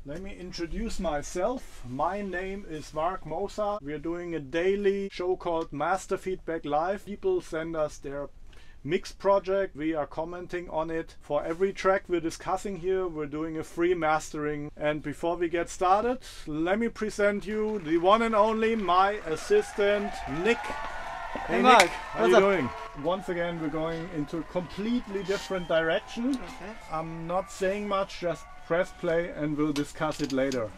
Let me introduce myself. My name is Mark Moser. We are doing a daily show called Master Feedback Live. People send us their mix project. We are commenting on it. For every track we're discussing here, we're doing a free mastering. And before we get started, let me present you the one and only, my assistant, Nick. Hey Mark, Nick, how are you doing? Once again, we're going into a completely different direction. Okay. I'm not saying much, just press play and we'll discuss it later.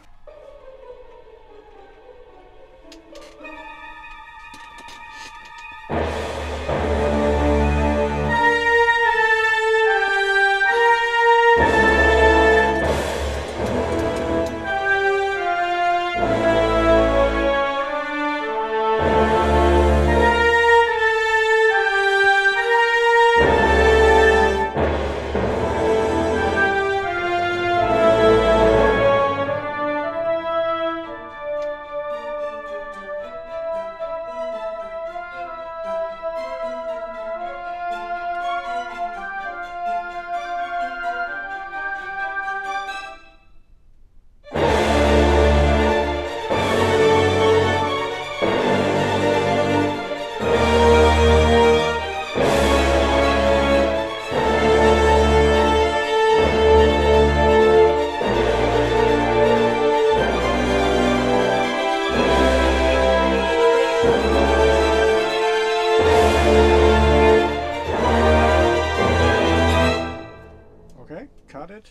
Cut it.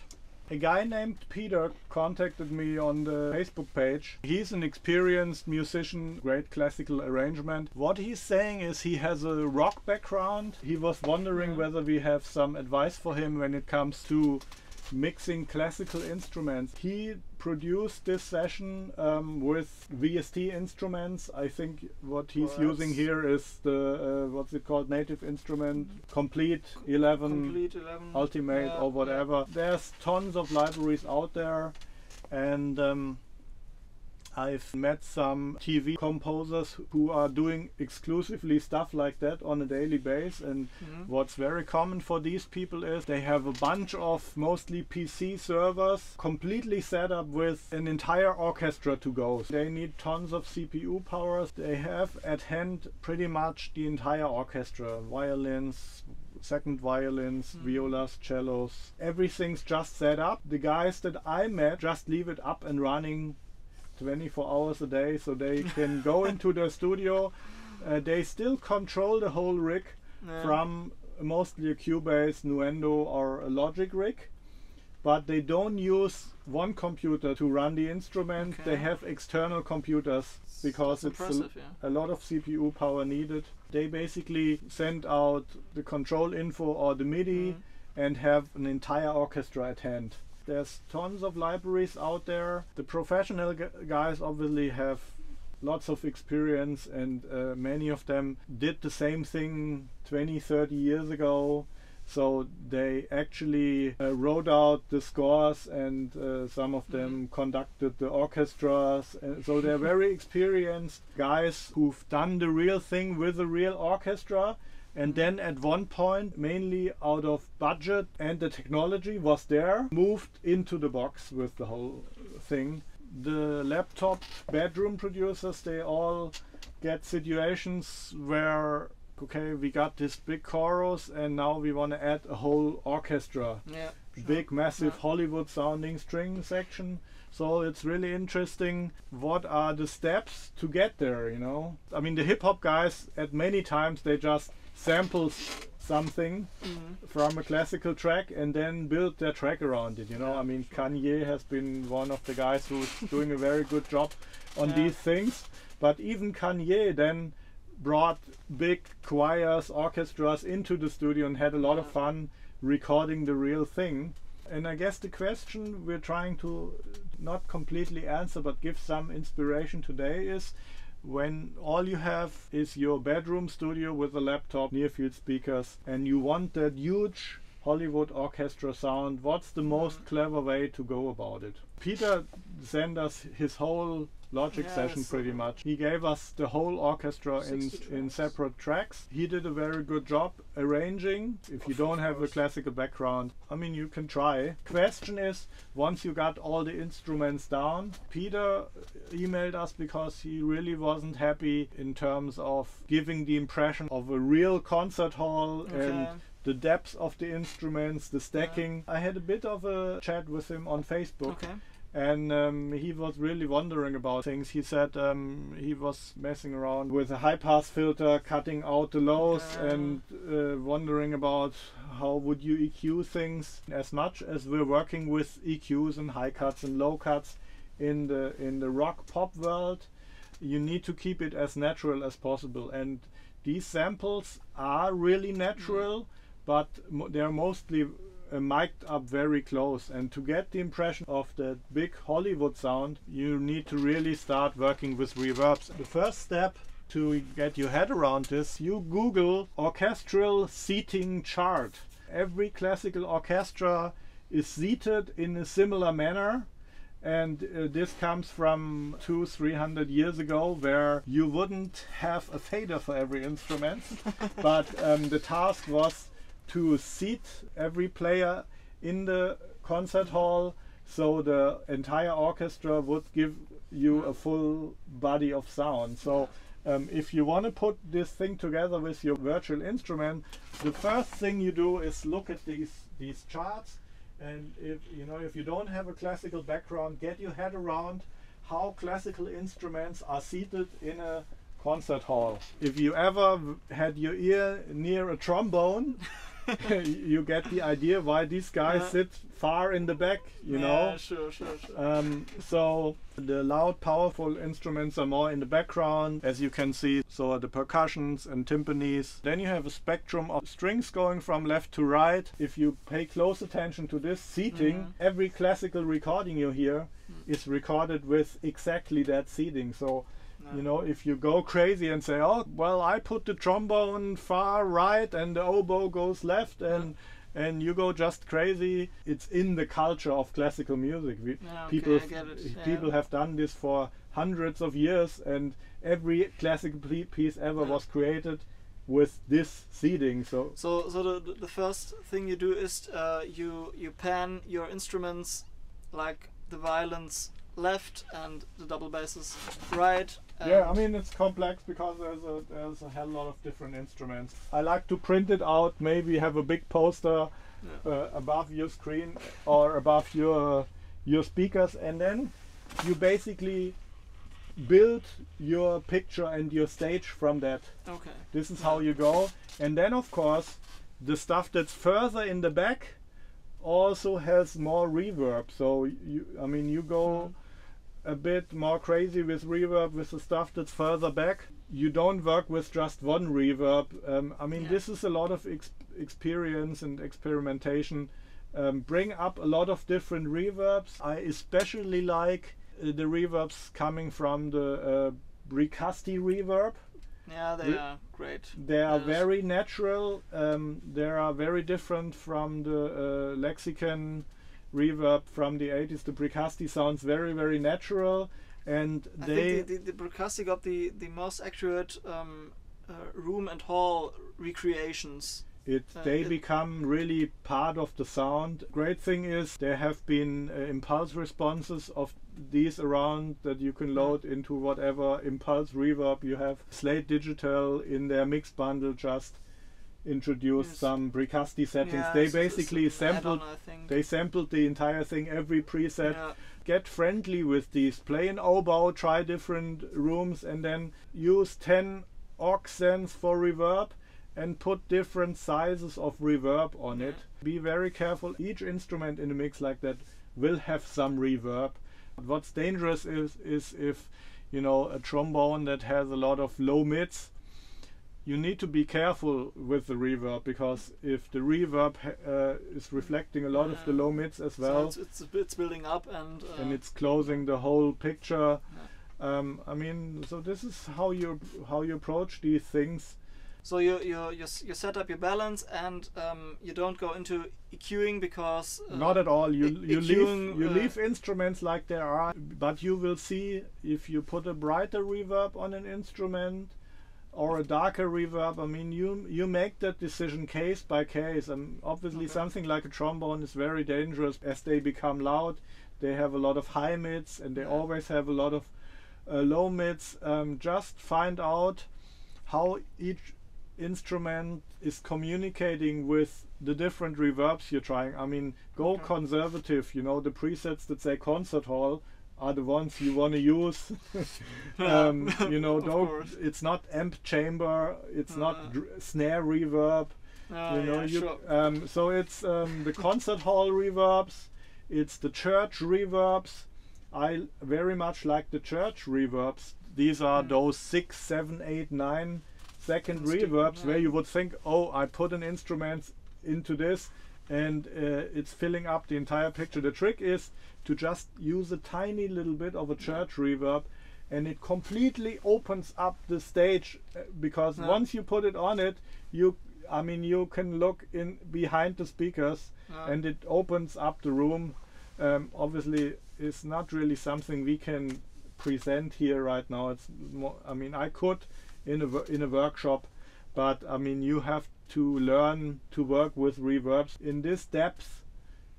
A guy named Peter contacted me on the Facebook page. He's an experienced musician, great classical arrangement. What he's saying is he has a rock background. He was wondering whether we have some advice for him when it comes to mixing classical instruments. He produced this session with VST instruments. I think what he's using here is the what's it called, native instrument, Complete 11 Ultimate or whatever. There's tons of libraries out there, and I've met some TV composers who are doing exclusively stuff like that on a daily basis, and what's very common for these people is they have a bunch of mostly PC servers completely set up with an entire orchestra to go. They need tons of CPU powers. They have at hand pretty much the entire orchestra, violins, second violins, violas, cellos, everything's just set up. The guys that I met just leave it up and running 24 hours a day, so they can go into the studio. They still control the whole rig from mostly a Cubase, Nuendo or a Logic rig, but they don't use one computer to run the instrument. They have external computers because it's a lot of CPU power needed. They basically send out the control info or the MIDI and have an entire orchestra at hand. There's tons of libraries out there. The professional guys obviously have lots of experience, and many of them did the same thing 20-30 years ago. So they actually wrote out the scores, and some of them conducted the orchestras. So they're very experienced guys who've done the real thing with a real orchestra. And then at one point, mainly out of budget and the technology was there, moved into the box with the whole thing. The laptop bedroom producers, they all get situations where, okay, we got this big chorus and now we want to add a whole orchestra. Yeah, big, massive Hollywood sounding string section. So it's really interesting. What are the steps to get there, you know? I mean, the hip hop guys, at many times, they just sample something from a classical track and then build their track around it, you know? I mean, Kanye has been one of the guys who's doing a very good job on these things. But even Kanye then brought big choirs, orchestras into the studio and had a lot of fun recording the real thing. And I guess the question we're trying to not completely answer but give some inspiration today is, when all you have is your bedroom studio with a laptop, near field speakers, and you want that huge Hollywood orchestra sound, what's the most clever way to go about it? Peter sent us his whole Logic session pretty much. He gave us the whole orchestra in separate tracks. He did a very good job arranging. If you don't have a classical background, I mean, you can try. Question is, once you got all the instruments down, Peter emailed us because he really wasn't happy in terms of giving the impression of a real concert hall and the depth of the instruments, the stacking. I had a bit of a chat with him on Facebook. And he was really wondering about things. He said he was messing around with a high-pass filter, cutting out the lows, and wondering about how would you EQ things. As much as we're working with EQs and high cuts and low cuts in the rock pop world, you need to keep it as natural as possible. And these samples are really natural, but they're mostly mic'd up very close, and to get the impression of the big Hollywood sound, you need to really start working with reverbs. The first step to get your head around this, you Google orchestral seating chart. Every classical orchestra is seated in a similar manner, and this comes from 200-300 years ago, where you wouldn't have a fader for every instrument, but the task was to seat every player in the concert hall, so the entire orchestra would give you a full body of sound. So if you want to put this thing together with your virtual instrument, the first thing you do is look at these charts, and if you don't have a classical background, get your head around how classical instruments are seated in a concert hall. If you ever had your ear near a trombone, you get the idea why these guys sit far in the back, you know. Sure. So the loud, powerful instruments are more in the background, as you can see. So are the percussions and timpanis. Then you have a spectrum of strings going from left to right. If you pay close attention to this seating, every classical recording you hear is recorded with exactly that seating. So you know, if you go crazy and say, oh, well, I put the trombone far right and the oboe goes left, and you go just crazy, it's in the culture of classical music. People have done this for hundreds of years, and every classical piece ever was created with this seating. So the first thing you do is you pan your instruments, like the violins left and the double basses right. Yeah, I mean, it's complex because there's a hell lot of different instruments. I like to print it out, maybe have a big poster above your screen or above your speakers, and then you basically build your picture and your stage from that. This is how you go. And then of course the stuff that's further in the back also has more reverb, so you go a bit more crazy with reverb with the stuff that's further back. You don't work with just one reverb. This is a lot of experience and experimentation. Bring up a lot of different reverbs. I especially like the reverbs coming from the Bricasti reverb. Yeah, they are great. They are very natural. They are very different from the Lexicon reverb from the 80s. The Bricasti sounds very, very natural, and I think the Bricasti got the most accurate room and hall recreations. They become really part of the sound. Great thing is there have been impulse responses of these around that you can load into whatever impulse reverb you have. Slate Digital in their mix bundle just introduced some Bricasti settings. They basically sampled the entire thing, every preset. Get friendly with these. Play an oboe, try different rooms, and then use 10 aux sends for reverb and put different sizes of reverb on it. Be very careful. Each instrument in a mix like that will have some reverb. What's dangerous is if a trombone that has a lot of low mids, you need to be careful with the reverb, because if the reverb is reflecting a lot of the low mids as well, so it's building up and it's closing the whole picture. So this is how you approach these things. So you set up your balance, and you don't go into EQing because not at all. You EQing, leave instruments like they are, but you will see if you put a brighter reverb on an instrument or a darker reverb. I mean, you make that decision case by case, and obviously something like a trombone is very dangerous as they become loud. They have a lot of high mids, and they always have a lot of low mids. Just find out how each instrument is communicating with the different reverbs you're trying. I mean, go conservative. You know, the presets that say concert hall are the ones you want to use. You know, it's not amp chamber, it's not snare reverb. You know, so it's the concert hall reverbs, it's the church reverbs. I very much like the church reverbs. These are those 6, 7, 8, 9 second reverbs where you would think, oh, I put an instrument into this and it's filling up the entire picture. The trick is to just use a tiny little bit of a church reverb, and it completely opens up the stage, because once you put it on it, you can look in behind the speakers and it opens up the room. Obviously it's not really something we can present here right now. It's more, I mean, I could in a workshop, but I mean, you have to learn to work with reverbs in this depth.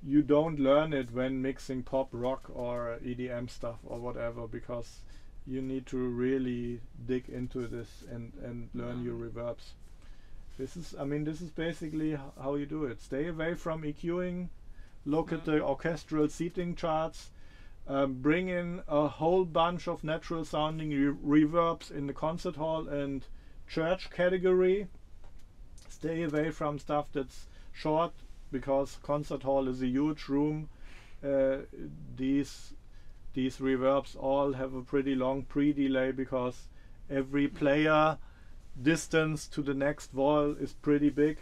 You don't learn it when mixing pop, rock or EDM stuff or whatever, because you need to really dig into this and learn your reverbs. This is basically how you do it. Stay away from EQing, look at the orchestral seating charts, bring in a whole bunch of natural sounding reverbs in the concert hall and church category. Stay away from stuff that's short, because concert hall is a huge room. These reverbs all have a pretty long pre-delay, because every player distance to the next wall is pretty big.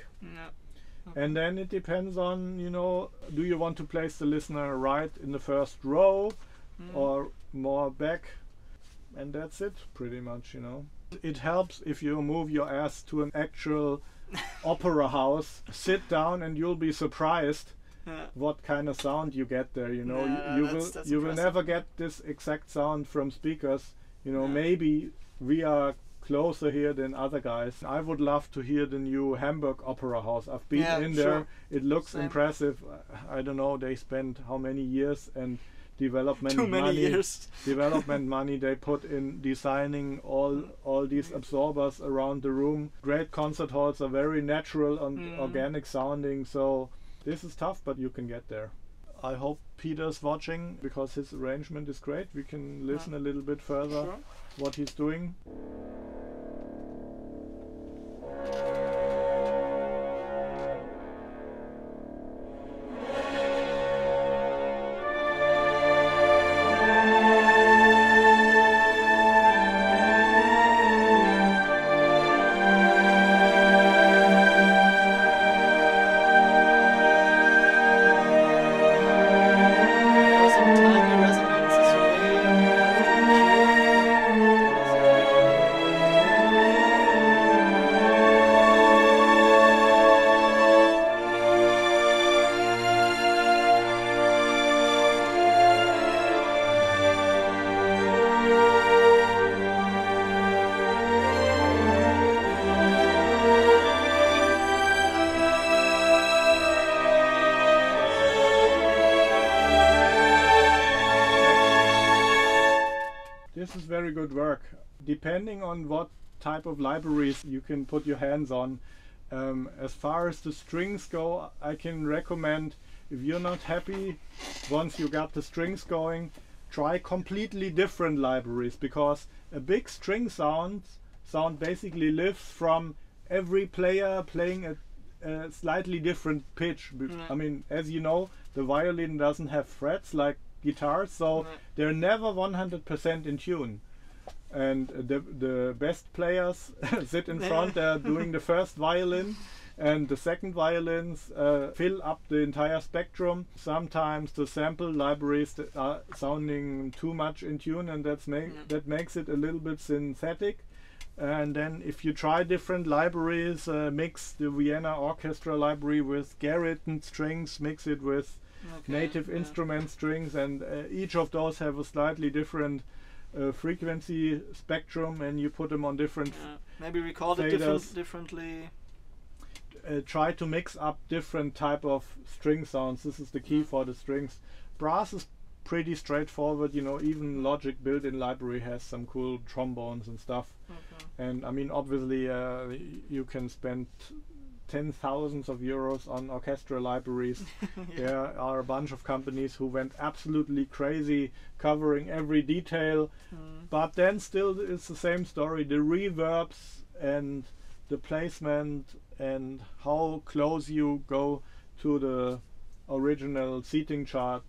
And then it depends on, you know, do you want to place the listener right in the first row or more back? And that's it pretty much, you know. It helps if you move your ass to an actual opera house, sit down, and you'll be surprised what kind of sound you get there. You know, you will never get this exact sound from speakers. You know, maybe we are closer here than other guys. I would love to hear the new Hamburg Opera House. I've been in there. It looks impressive. I don't know, they spent how many years and development money they put in designing all these absorbers around the room. Great concert halls are very natural and organic sounding, so this is tough, but you can get there. I hope Peter's watching, because his arrangement is great. We can listen a little bit further what he's doing. This is very good work. Depending on what type of libraries you can put your hands on, as far as the strings go, I can recommend, if you're not happy once you got the strings going, try completely different libraries, because a big string sound basically lives from every player playing a slightly different pitch. I mean, as you know, the violin doesn't have frets like guitars, so they're never 100% in tune. And the best players sit in front, they're doing the first violin, and the second violins fill up the entire spectrum. Sometimes the sample libraries are sounding too much in tune, and that makes it a little bit synthetic. And then if you try different libraries, mix the Vienna Orchestra library with Garrison strings, mix it with native instrument strings, and each of those have a slightly different frequency spectrum, and you put them on different maybe record it differently. Try to mix up different type of string sounds. This is the key for the strings. Brass is pretty straightforward, you know, even Logic built-in library has some cool trombones and stuff. And I mean, obviously you can spend 10,000s of euros on orchestra libraries. There are a bunch of companies who went absolutely crazy covering every detail, but then still it's the same story. The reverbs and the placement and how close you go to the original seating chart,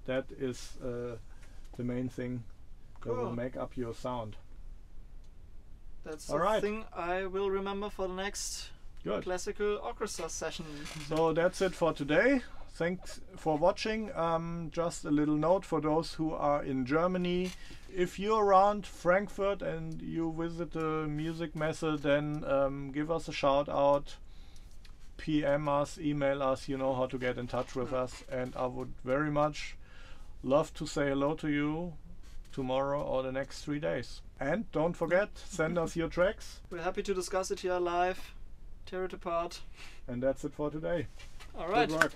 that is the main thing that will make up your sound. That's the thing I will remember for the next classical orchestra session. So that's it for today. Thanks for watching. Just a little note for those who are in Germany. If you're around Frankfurt and you visit the music messe, then give us a shout out, PM us, email us, you know how to get in touch with us, and I would very much love to say hello to you tomorrow or the next 3 days. And don't forget, send us your tracks. We're happy to discuss it here live, tear it apart. And that's it for today. All right. Good work.